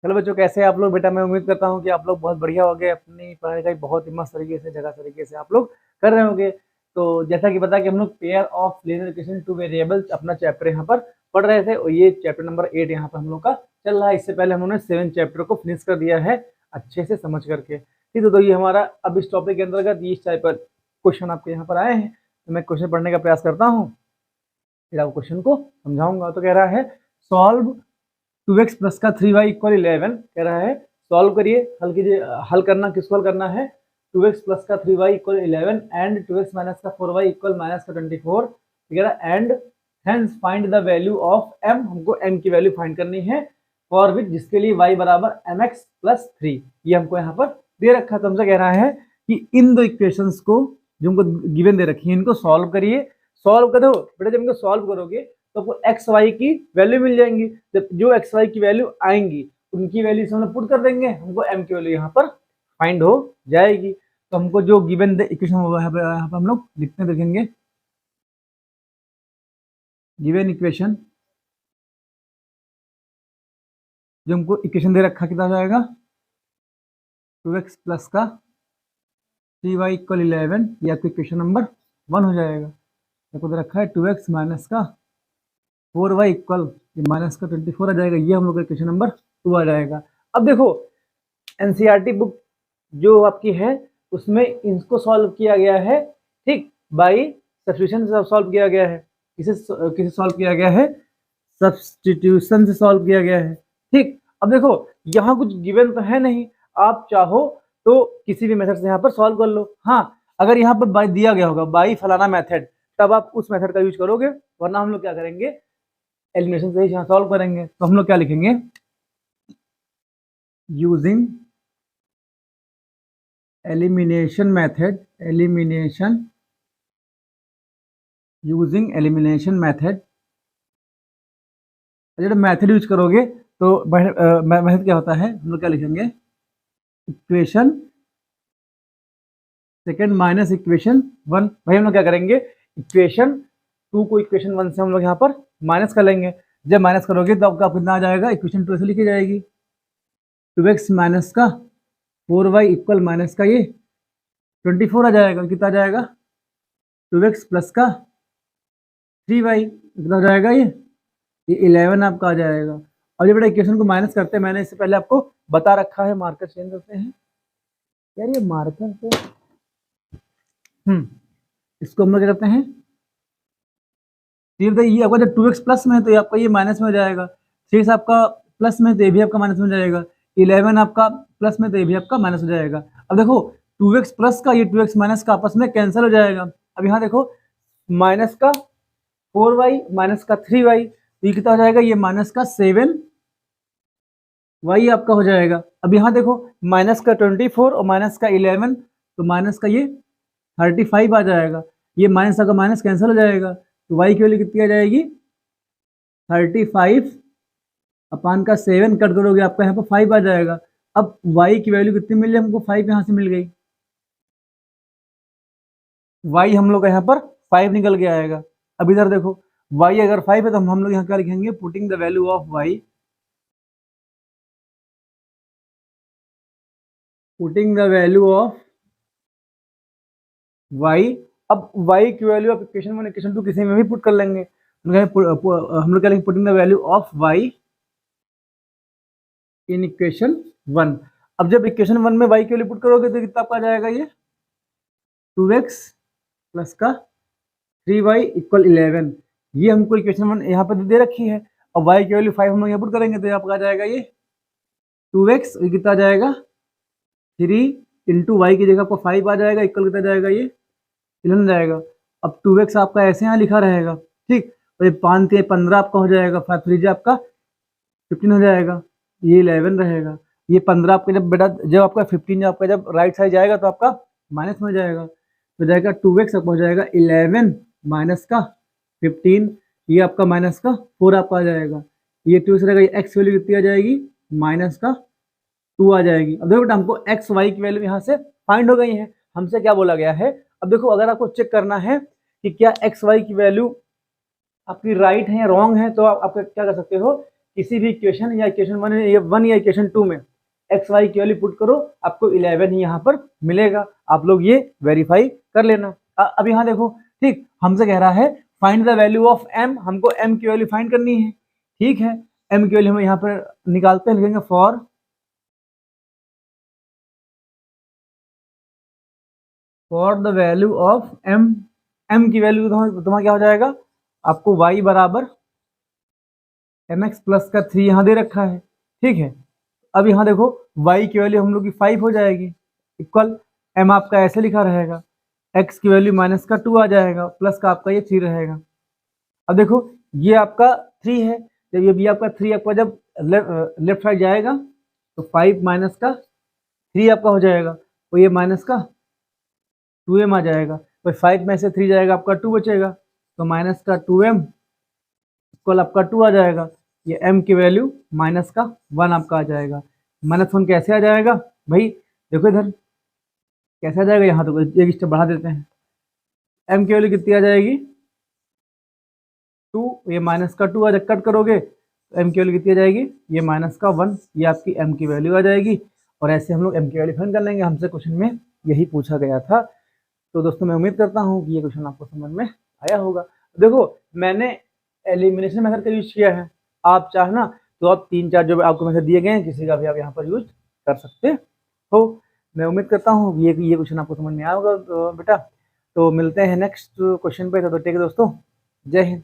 चलो बच्चों, कैसे हैं आप लोग? बेटा मैं उम्मीद करता हूँ कि आप लोग बहुत बढ़िया हो गए, अपनी पढ़ाई का बहुत ही मस्त तरीके से जगह तरीके से आप लोग कर रहे होंगे। तो जैसा कि पता कि हम लोग pair of linear equation two variables अपना चैप्टर यहाँ पर पढ़ रहे थे, और ये चैप्टर नंबर 8 यहाँ पर हम लोग का चल रहा है। इससे पहले हम लोगों ने 7 चैप्टर को फिनिश कर दिया है अच्छे से समझ करके। ठीक है, तो ये हमारा अब इस टॉपिक के अंतर्गत इस टाइप पर क्वेश्चन आपके यहाँ पर आए हैं, तो मैं क्वेश्चन पढ़ने का प्रयास करता हूँ, फिर आप क्वेश्चन को समझाऊंगा। तो कह रहा है सॉल्व 2x प्लस का 3y इक्वल 11। कह रहा है सॉल्व करिए, हल कीजिए। हल करना किसको हल करना है? 2x प्लस का 3y equal 11 and 2x minus का 4y इक्वल माइनस का 24। ठीक है, and hence find the value of m। हमको m की वैल्यू फाइंड करनी है, फॉर विच जिसके लिए y बराबर mx प्लस 3। ये हमको यहाँ पर दे रखा है। तो हमसे कह रहा है कि इन दो इक्वेशंस को जो हमको गिवन दे रखी है इनको सॉल्व करिए। सॉल्व करो बेटा, जब इनको सॉल्व करोगे तो आपको एक्स वाई की वैल्यू मिल जाएंगी। जब जो एक्स वाई की वैल्यू आएंगी उनकी वैल्यू हम लोग पुट कर देंगे, हमको एम की वैल्यू यहाँ पर फाइंड हो जाएगी। तो हमको जो गिवन इक्वेशन होगा यहाँ पर हम लोग लिखने देखेंगे, गिवन इक्वेशन जो हमको इक्वेशन दे रखा कितना जाएगा? 2x प्लस का 3y इक्वल 11, या तो इक्वेशन नंबर 1 हो जाएगा। आपको दे रखा है 2x माइनस का 4y इक्वल माइनस का 24 आ जाएगा। ये हम लोग का इक्वेशन नंबर 2 आ जाएगा। अब देखो एनसीईआरटी बुक जो आपकी है उसमें इसको सॉल्व किया गया है, ठीक, बाई सब्स्टिट्यूशन से सॉल्व किया गया है। किसे सॉल्व किया गया है? सब्स्टिट्यूशन से सॉल्व किया गया है। ठीक, अब देखो यहाँ कुछ गिवन तो है नहीं, आप चाहो तो किसी भी मेथड से यहाँ पर सॉल्व कर लो। हाँ, अगर यहाँ पर बाई दिया गया होगा बाई फलाना मेथड, तब आप उस मेथड का यूज करोगे, वरना हम लोग क्या करेंगे? एलिमिनेशन से ही यहाँ सॉल्व करेंगे। तो हम लोग क्या लिखेंगे? Using elimination method, using elimination method. जब मेथड यूज करोगे तो मेथड क्या होता है? हम लोग क्या लिखेंगे? Equation second minus equation 1। भाई हम लोग क्या करेंगे? इक्वेशन 2 को इक्वेशन 1 से हम लोग यहाँ पर माइनस कर लेंगे। जब माइनस करोगे तो आपका कितना आ जाएगा? इक्वेशन 2 ऐसे लिखी जाएगी 2x माइनस का 4y इक्वल माइनस का ये 24 आ जाएगा। कितना आ जाएगा? 2x प्लस का 3y कितना हो जाएगा? ये 11 आपका आ जाएगा। अब जब बेटा इक्वेशन को माइनस करते हैं, मैंने इससे पहले आपको बता रखा है, मार्कर चेंज करते हैं यार, ये मार्कर को इसको हम लोग क्या करते हैं? ये आपका जब 2x प्लस में है तो ये आपका ये माइनस में हो जाएगा, 3x आपका प्लस में तो ये भी आपका माइनस में हो जाएगा, 11 आपका प्लस में तो ये भी आपका माइनस हो जाएगा। अब देखो 2x प्लस का ये 2x माइनस का आपस में कैंसिल हो जाएगा। अब यहाँ देखो माइनस का 4y माइनस का 3y, ये कितना हो जाएगा? ये माइनस का 7y आपका हो जाएगा। अब यहाँ देखो माइनस का 24 और माइनस का 11, तो माइनस का ये 35 आ जाएगा। ये माइनस का माइनस कैंसिल हो जाएगा, तो y की वैल्यू कितनी आ जाएगी? 35 अपान का 7 कट करोगे आपका यहाँ पर 5 आ जाएगा। अब y की वैल्यू कितनी मिल रही है हमको? 5 यहाँ से मिल गई। y हम लोग यहाँ पर 5 निकल के आएगा। अब इधर देखो y अगर 5 है तो हम लोग यहाँ क्या लिखेंगे? Putting the value of y, putting the value of y। अब y की वैल्यू आप इक्वेशन 1 इक्वेशन 2 किसी में भी पुट कर लेंगे। हम लोग क्या लिखेंगे? Putting the value of y in equation 1। अब जब इक्वेशन 1 में y की वैल्यू पुट करोगे तो कितना आपका आ जाएगा? ये 2x प्लस का 3y इक्वल 11। ये हमको इक्वेशन 1 यहाँ पर दे रखी है। अब y की वैल्यू 5 हम लोग यहाँ पुट करेंगे तो आपका आ जाएगा ये 2x, कितना आ जाएगा? 3 इंटू वाई की जगह आपको 5 आ जाएगा, इक्वल कितना जाएगा? ये 11 जाएगा। अब 2x आपका ऐसे यहाँ लिखा रहेगा, ठीक। तो ये 5 3 15 आपका हो जाएगा, 5 3 आपका 15 हो जाएगा, ये 11 रहेगा। ये 15 आपका जब बेटा जब आपका 15 आपका जब राइट साइड जाएगा तो आपका माइनस में हो जाएगा, तो जाएगा 2x आपका हो जाएगा 11 माइनस का 15, ये आपका माइनस का 4 आपका आ जाएगा। ये 2 से रहेगा, एक्स वैल्यू कितनी आ जाएगी? माइनस का 2 आ जाएगी। अब देखो बेटा हमको एक्स वाई की वैल्यू यहाँ से फाइंड हो गई है। हमसे क्या बोला गया है? अब देखो अगर आपको चेक करना है कि क्या एक्स वाई की वैल्यू आपकी राइट है या रॉन्ग है, तो आप क्या कर सकते हो किसी भी इक्वेशन या इक्वेशन वन या इक्वेशन 2 में एक्स वाई की वैल्यू पुट करो, आपको 11 ही यहाँ पर मिलेगा। आप लोग ये वेरीफाई कर लेना। अब यहाँ देखो, ठीक, हमसे कह रहा है find the value of m, हमको m की वैल्यू फाइंड करनी है। ठीक है, m की वैल्यू हम यहाँ पर निकालते हैं, लिखेंगे for the value of m, m की वैल्यू तुम्हारा क्या हो जाएगा, आपको y बराबर mx प्लस का 3 यहाँ दे रखा है। ठीक है, अब यहाँ देखो y की वैल्यू हम लोग की 5 हो जाएगी, इक्वल m आपका ऐसे लिखा रहेगा, x की वैल्यू माइनस का 2 आ जाएगा, प्लस का आपका ये 3 रहेगा। अब देखो ये आपका 3 है, जब ये भी आपका 3 आपका जब लेफ्ट साइड जाएगा तो 5 माइनस का 3 आपका हो जाएगा, तो ये माइनस का 2m आ जाएगा, तो 5 में से 3 जाएगा आपका 2 बचेगा, तो माइनस का 2m इक्वल आपका 2 आ जाएगा। ये m की वैल्यू माइनस का 1 आपका आ जाएगा। -1 कैसे आ जाएगा भाई, देखो इधर कैसे आ जाएगा, यहाँ तो एक स्टेप बढ़ा देते हैं, m की वैल्यू कितनी आ जाएगी 2, ये माइनस का 2 आ जाएगा, कट करोगे तो m की वैल्यू कितनी आ जाएगी, ये माइनस का 1, ये आपकी m की वैल्यू आ जाएगी। और ऐसे हम लोग m की वैल्यू फाइंड कर लेंगे, हमसे क्वेश्चन में यही पूछा गया था। तो दोस्तों मैं उम्मीद करता हूँ कि ये क्वेश्चन आपको समझ में आया होगा। देखो मैंने एलिमिनेशन मेथड का यूज किया है, आप चाहना तो आप 3-4 जो आपको मेथड दिए गए हैं किसी का भी आप यहाँ पर यूज कर सकते हो। मैं उम्मीद करता हूँ ये क्वेश्चन आपको समझ में आया होगा बेटा। तो मिलते हैं नेक्स्ट क्वेश्चन पे, तो ठीक है दोस्तों, जय हिंद।